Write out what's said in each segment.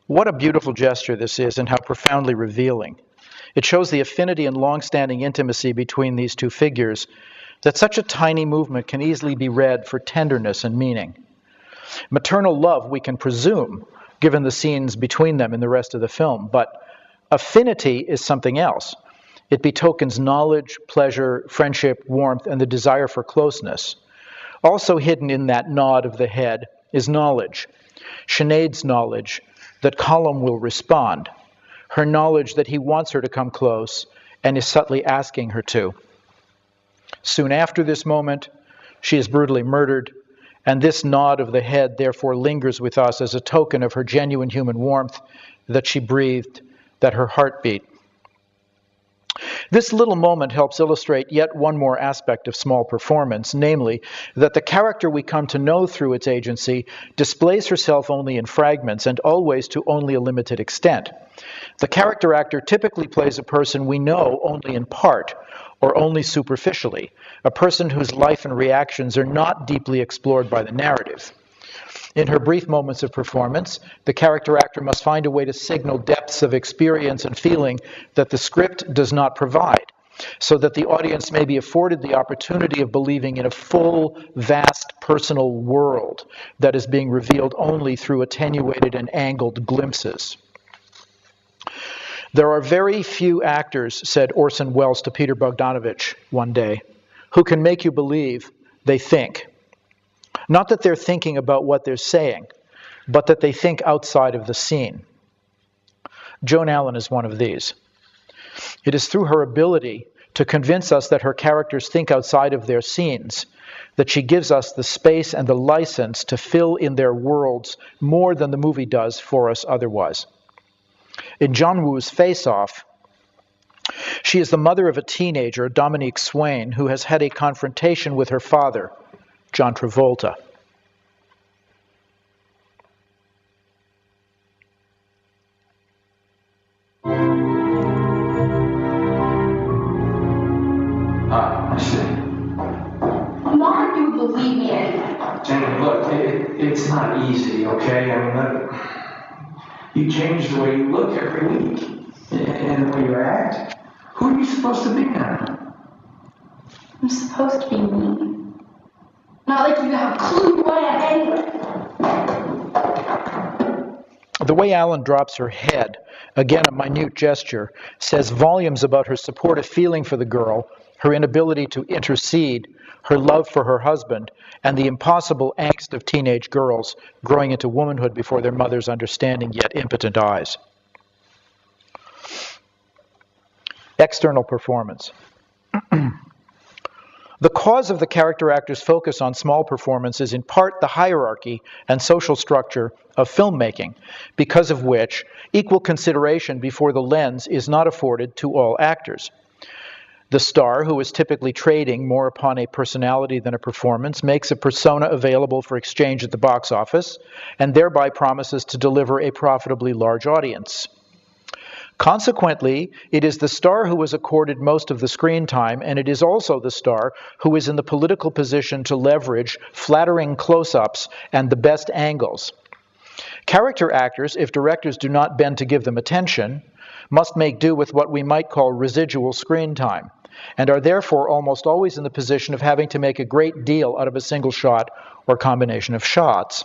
What a beautiful gesture this is, and how profoundly revealing. It shows the affinity and long-standing intimacy between these two figures, that such a tiny movement can easily be read for tenderness and meaning. Maternal love we can presume, given the scenes between them in the rest of the film, but affinity is something else. It betokens knowledge, pleasure, friendship, warmth, and the desire for closeness. Also hidden in that nod of the head is knowledge. Sinead's knowledge that Colm will respond. Her knowledge that he wants her to come close and is subtly asking her to. Soon after this moment, she is brutally murdered, and this nod of the head therefore lingers with us as a token of her genuine human warmth, that she breathed, that her heart beat. This little moment helps illustrate yet one more aspect of small performance, namely, that the character we come to know through its agency displays herself only in fragments and always to only a limited extent. The character actor typically plays a person we know only in part, or only superficially, a person whose life and reactions are not deeply explored by the narrative. In her brief moments of performance, the character actor must find a way to signal depths of experience and feeling that the script does not provide, so that the audience may be afforded the opportunity of believing in a full, vast, personal world that is being revealed only through attenuated and angled glimpses. There are very few actors, said Orson Welles to Peter Bogdanovich one day, who can make you believe they think. Not that they're thinking about what they're saying, but that they think outside of the scene. Joan Allen is one of these. It is through her ability to convince us that her characters think outside of their scenes that she gives us the space and the license to fill in their worlds more than the movie does for us otherwise. In John Woo's Face Off, she is the mother of a teenager, Dominique Swain, who has had a confrontation with her father, John Travolta. I see. Why do you believe me anyway? Jane, look, it's not easy, okay? I mean, look, you change the way you look every week and the way you act. Who are you supposed to be now? I'm supposed to be me. Not like you have a clue who I am anyway. The way Allen drops her head, again a minute gesture, says volumes about her supportive feeling for the girl, her inability to intercede, her love for her husband, and the impossible angst of teenage girls growing into womanhood before their mother's understanding yet impotent eyes. External performance. The cause of the character actor's focus on small performance is in part the hierarchy and social structure of filmmaking, because of which equal consideration before the lens is not afforded to all actors. The star, who is typically trading more upon a personality than a performance, makes a persona available for exchange at the box office, and thereby promises to deliver a profitably large audience. Consequently, it is the star who is accorded most of the screen time, and it is also the star who is in the political position to leverage flattering close-ups and the best angles. Character actors, if directors do not bend to give them attention, must make do with what we might call residual screen time, and are therefore almost always in the position of having to make a great deal out of a single shot or combination of shots.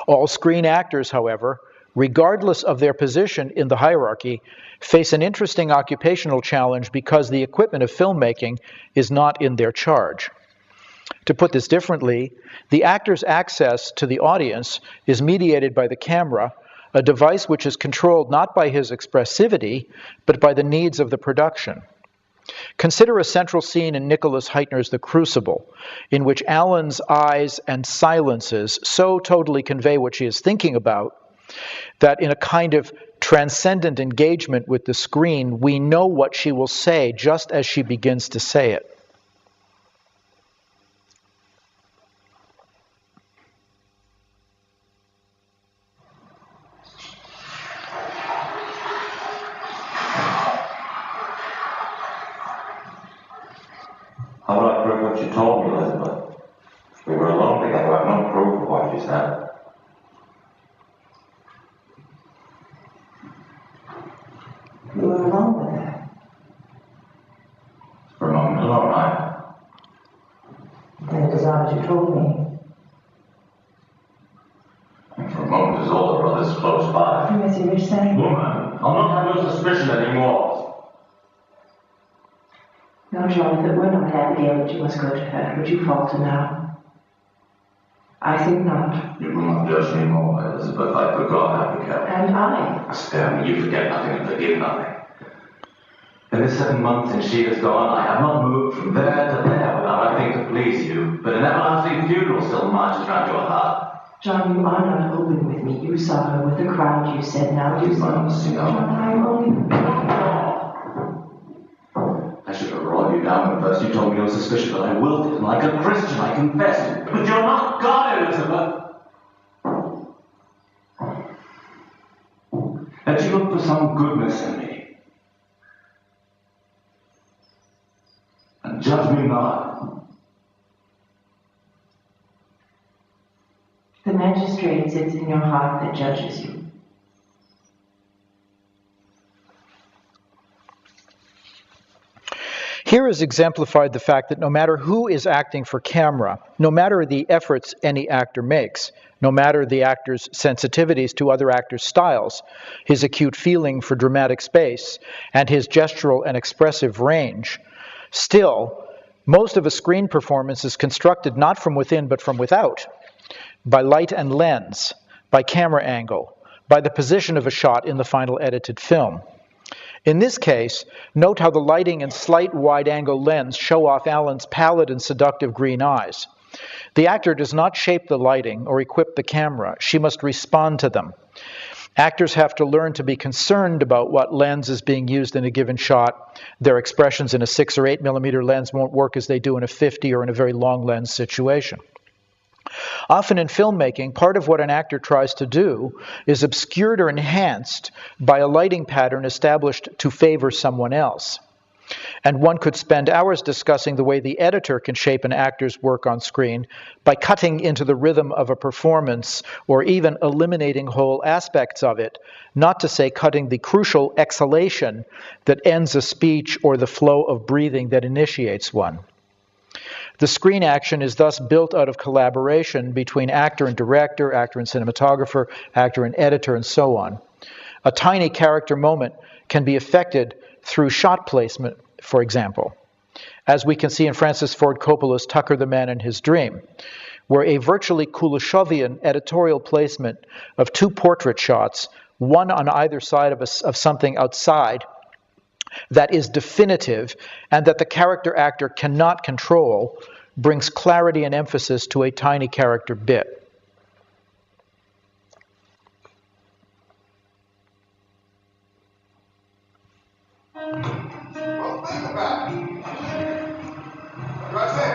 All screen actors, however, regardless of their position in the hierarchy, face an interesting occupational challenge because the equipment of filmmaking is not in their charge. To put this differently, the actor's access to the audience is mediated by the camera, a device which is controlled not by his expressivity, but by the needs of the production. Consider a central scene in Nicholas Heitner's The Crucible, in which Allen's eyes and silences so totally convey what she is thinking about that in a kind of transcendent engagement with the screen, we know what she will say just as she begins to say it. I will not prove what you told me, Elizabeth. We were alone together. I have no proof of what you said. were alone with her. For a moment, all right. Then it was not as you told me. And for a moment, his older brother's close by. Yes, you were saying. Woman, I'll not have no suspicion anymore. No, John, if it were not Abigail that you must go to her, would you falter now? I think not. You will not judge me more, Elizabeth. I forgot Abigail. And I. Spare me, you forget nothing and forgive nothing. In the 7 months since she has gone, I have not moved from there to there without I think to please you, but an everlasting funeral still marches round your heart. John, you are not open with me. You saw her with the crowd, you said. Now you Months, you know. John, I'm only... I should have rolled you down when first you told me no suspicion, but I willed it, like a Christian, I confessed. But you're not God, Elizabeth. And you look for some goodness in me. And judge me not. The magistrate sits in your heart that judges you. Here is exemplified the fact that no matter who is acting for camera, no matter the efforts any actor makes, no matter the actor's sensitivities to other actors' styles, his acute feeling for dramatic space, and his gestural and expressive range, still, most of a screen performance is constructed not from within but from without, by light and lens, by camera angle, by the position of a shot in the final edited film. In this case, note how the lighting and slight wide-angle lens show off Alan's pallid and seductive green eyes. The actor does not shape the lighting or equip the camera. She must respond to them. Actors have to learn to be concerned about what lens is being used in a given shot. Their expressions in a 6 or 8 millimeter lens won't work as they do in a 50 or in a very long lens situation. Often in filmmaking, part of what an actor tries to do is obscured or enhanced by a lighting pattern established to favor someone else. And one could spend hours discussing the way the editor can shape an actor's work on screen by cutting into the rhythm of a performance or even eliminating whole aspects of it, not to say cutting the crucial exhalation that ends a speech or the flow of breathing that initiates one. The screen action is thus built out of collaboration between actor and director, actor and cinematographer, actor and editor, and so on. A tiny character moment can be affected through shot placement, for example, as we can see in Francis Ford Coppola's Tucker the Man in His Dream, where a virtually Kulishovian editorial placement of 2 portrait shots, one on either side of something outside, that is definitive and that the character actor cannot control, brings clarity and emphasis to a tiny character bit. Well, think about it. What do I say?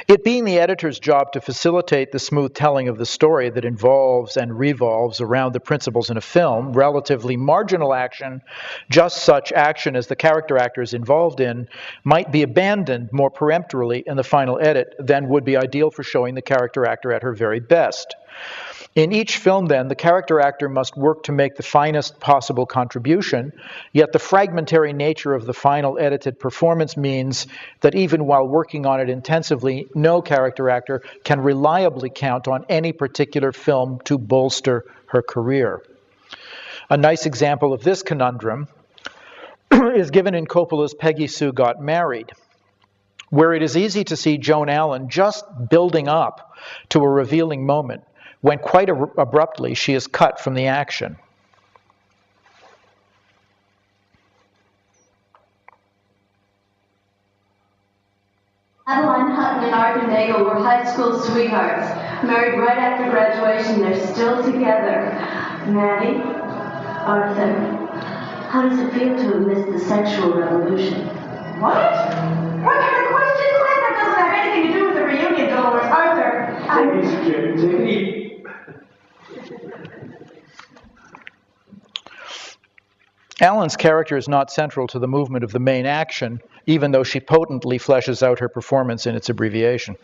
It being the editor's job to facilitate the smooth telling of the story that involves and revolves around the principles in a film, relatively marginal action, just such action as the character actor is involved in, might be abandoned more peremptorily in the final edit than would be ideal for showing the character actor at her very best. In each film, then, the character actor must work to make the finest possible contribution, yet the fragmentary nature of the final edited performance means that even while working on it intensively, no character actor can reliably count on any particular film to bolster her career. A nice example of this conundrum is given in Coppola's Peggy Sue Got Married, where it is easy to see Joan Allen just building up to a revealing moment, when quite abruptly she is cut from the action. Adeline Hutton and Arthur Nagel were high school sweethearts. Married right after graduation, they're still together. Maddie, Arthur, how does it feel to have missed the sexual revolution? What? What kind of question is that? That doesn't have anything to do with the reunion, Dolores. Arthur, Take it easy, kid. Take it easy. Alan's character is not central to the movement of the main action, even though she potently fleshes out her performance in its abbreviation.